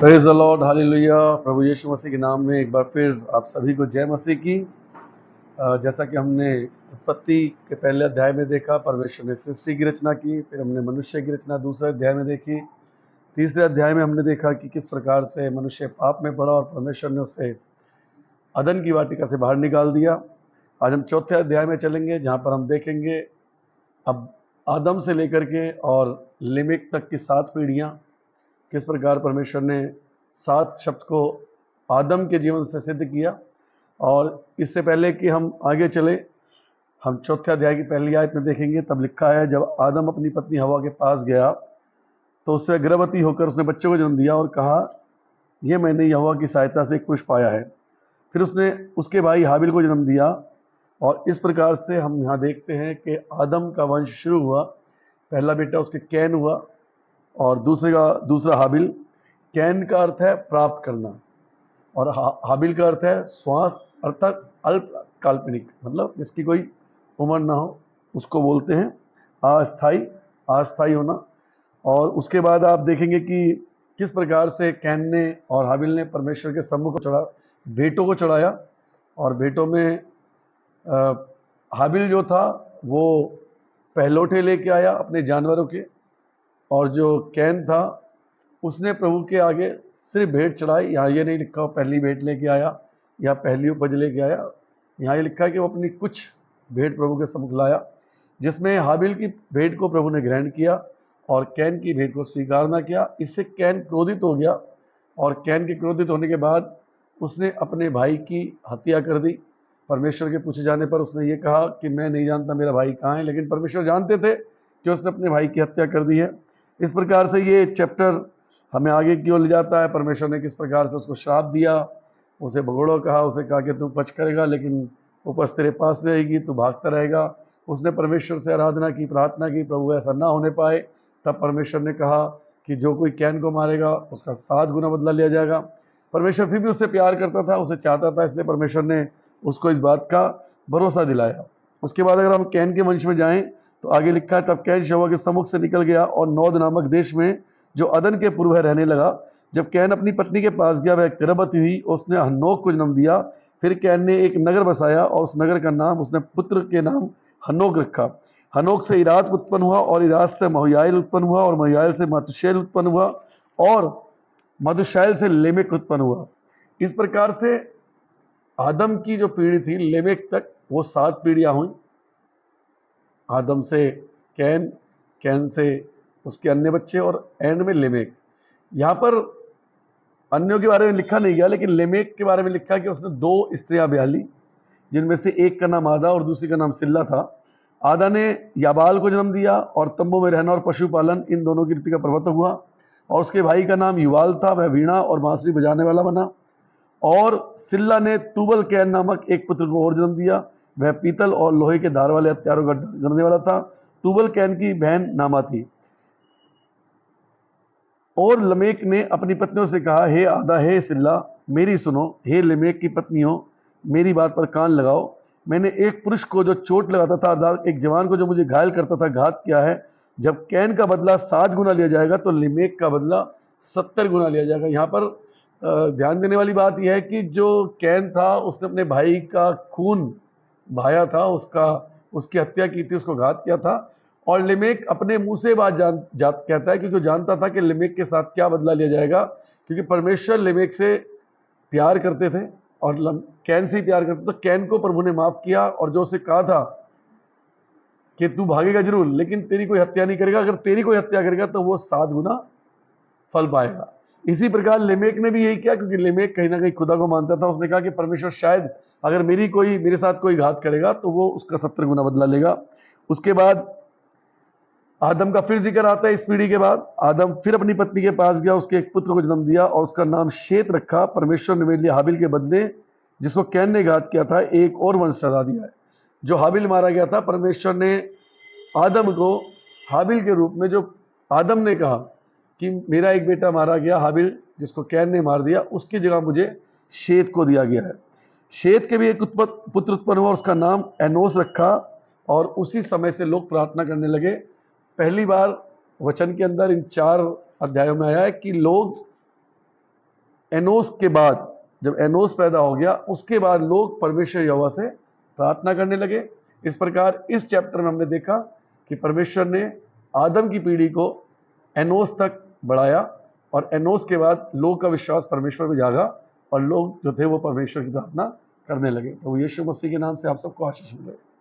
Praise the lord, हालेलुया। प्रभु यीशु मसीह के नाम में एक बार फिर आप सभी को जय मसीह की। जैसा कि हमने उत्पत्ति के पहले अध्याय में देखा, परमेश्वर ने सृष्टि की रचना की, फिर हमने मनुष्य की रचना दूसरे अध्याय में देखी। तीसरे अध्याय में हमने देखा कि किस प्रकार से मनुष्य पाप में पड़ा और परमेश्वर ने उसे अदन की वाटिका से बाहर निकाल दिया। आज हम चौथे अध्याय में चलेंगे, जहाँ पर हम देखेंगे अब आदम से लेकर के और लिमिक तक की 7 पीढ़ियाँ, किस प्रकार परमेश्वर ने 7 शब्द को आदम के जीवन से सिद्ध किया। और इससे पहले कि हम आगे चले, हम चौथे अध्याय की पहली आयत में देखेंगे। तब लिखा है, जब आदम अपनी पत्नी हवा के पास गया तो उससे गर्भवती होकर उसने बच्चों को जन्म दिया और कहा, यह मैंने यहोवा की सहायता से एक पुरुष पाया है। फिर उसने उसके भाई हाबिल को जन्म दिया। और इस प्रकार से हम यहाँ देखते हैं कि आदम का वंश शुरू हुआ। पहला बेटा उसके कैन हुआ और दूसरा हाबिल। कैन का अर्थ है प्राप्त करना और हाबिल का अर्थ है श्वास, अर्थात अल्प काल्पनिक, मतलब जिसकी कोई उम्र ना हो, उसको बोलते हैं अस्थाई होना। और उसके बाद आप देखेंगे कि किस प्रकार से कैन ने और हाबिल ने परमेश्वर के सम्मुख भेंटों को चढ़ाया। और भेंटों में हाबिल जो था वो पहलौठे लेके आया अपने जानवरों के, और जो कैन था उसने प्रभु के आगे सिर्फ भेंट चढ़ाई। यहाँ ये नहीं लिखा पहली भेंट लेके आया या पहली उपज लेके आया। यहाँ ये लिखा है कि वो अपनी कुछ भेंट प्रभु के सम्मुख लाया, जिसमें हाबिल की भेंट को प्रभु ने ग्रहण किया और कैन की भेंट को स्वीकार ना किया। इससे कैन क्रोधित हो गया और कैन के क्रोधित होने के बाद उसने अपने भाई की हत्या कर दी। परमेश्वर के पूछे जाने पर उसने ये कहा कि मैं नहीं जानता मेरा भाई कहाँ है, लेकिन परमेश्वर जानते थे कि उसने अपने भाई की हत्या कर दी है। इस प्रकार से ये चैप्टर हमें आगे की ओर ले जाता है। परमेश्वर ने किस प्रकार से उसको श्राप दिया, उसे भगोड़ो कहा, उसे कहा कि तू उपज करेगा लेकिन उपज तेरे पास रहेगी, तू भागता रहेगा। उसने परमेश्वर से आराधना की, प्रार्थना की, प्रभु ऐसा ना होने पाए। तब परमेश्वर ने कहा कि जो कोई कैन को मारेगा उसका 7 गुना बदला लिया जाएगा। परमेश्वर फिर भी उससे प्यार करता था, उसे चाहता था, इसलिए परमेश्वर ने उसको इस बात का भरोसा दिलाया। उसके बाद अगर हम कैन के वंश में जाएं तो आगे लिखा है, तब कैन यहोवा के सम्मुख से निकल गया और नौद नामक देश में जो अदन के पूर्व है रहने लगा। जब कैन अपनी पत्नी के पास गया, वह गर्भवती हुई, उसने हनोक को जन्म दिया। फिर कैन ने एक नगर बसाया और उस नगर का नाम उसने पुत्र के नाम हनोक रखा। हनोक से इराद उत्पन्न हुआ और इराद से महुयाइल उत्पन्न हुआ और महुयाइल से मतुशेल उत्पन्न हुआ और मधुशाइल से लेमेक उत्पन्न हुआ। इस प्रकार से आदम की जो पीढ़ी थी लेमेक तक, वो 7 पीढ़ियां हुई। आदम से कैन, कैन से उसके अन्य बच्चे और एंड में लेमेक। यहाँ पर अन्यों के बारे में लिखा नहीं गया, लेकिन लेमेक के बारे में लिखा कि उसने 2 स्त्रियां ब्याह ली, जिनमें से एक का नाम आदा और दूसरी का नाम सिल्ला था। आदा ने याबाल को जन्म दिया और तंबू में रहना और पशुपालन, इन दोनों की रीति का प्रवर्तक हुआ। और उसके भाई का नाम युवाल था, वह वीणा और बांसुरी बजाने वाला बना। और सिल्ला ने तूबल कैन नामक एक पुत्र को और जन्म दिया, वह पीतल और लोहे के धार वाले हथियारों का गढ़ने वाला था। तूबल कैन की बहन नामा थी। और लमेक ने अपनी पत्नियों से कहा, हे आदा, हे सिल्ला, मेरी सुनो, हे लमेक की पत्नियों, मेरी बात पर कान लगाओ। मैंने एक पुरुष को जो चोट लगाता था, अर्थात एक जवान को जो मुझे घायल करता था, घात किया है। जब कैन का बदला 7 गुना लिया जाएगा तो लिमेक का बदला 70 गुना लिया जाएगा। यहाँ पर ध्यान देने वाली बात यह है कि जो कैन था उसने अपने भाई का खून बहाया था, उसकी हत्या की थी, उसको घात किया था। और लिमेक अपने मुंह से बात कहता है, क्योंकि जानता था कि लिमेक के साथ क्या बदला लिया जाएगा, क्योंकि परमेश्वर लिमेक से प्यार करते थे और कैन से ही प्यार करते। तो कैन को प्रभु ने माफ किया और जो उसे कहा था कि तू भागेगा जरूर लेकिन तेरी कोई हत्या नहीं करेगा, अगर तेरी कोई हत्या करेगा तो वो 7 गुना फल पाएगा। इसी प्रकार लिमेक ने भी यही किया, क्योंकि लिमेक कहीं ना कहीं खुदा को मानता था। उसने कहा कि परमेश्वर शायद अगर मेरे साथ कोई घात करेगा तो वो उसका 70 गुना बदला लेगा। उसके बाद आदम का फिर जिक्र आता है। इस पीढ़ी के बाद आदम फिर अपनी पत्नी के पास गया, उसके एक पुत्र को जन्म दिया और उसका नाम शेत रखा। परमेश्वर ने मेरे लिए हाबिल के बदले, जिसको कैन ने घात किया था, एक और वंश सजा दिया है। जो हाबिल मारा गया था, परमेश्वर ने आदम को हाबिल के रूप में, जो आदम ने कहा कि मेरा एक बेटा मारा गया हाबिल, जिसको कैन ने मार दिया, उसकी जगह मुझे शेत को दिया गया है। शेत के भी एक पुत्र उत्पन्न हुआ, उसका नाम एनोस रखा। और उसी समय से लोग प्रार्थना करने लगे। पहली बार वचन के अंदर इन 4 अध्यायों में आया है कि लोग एनोस के बाद, जब एनोस पैदा हो गया उसके बाद लोग परमेश्वर यहोवा से प्रार्थना करने लगे। इस प्रकार इस चैप्टर में हमने देखा कि परमेश्वर ने आदम की पीढ़ी को एनोस तक बढ़ाया और एनोस के बाद लोग का विश्वास परमेश्वर में जागा और लोग जो थे वो परमेश्वर की प्रार्थना करने लगे। तो यीशु मसीह के नाम से आप सबको आशीष मिले।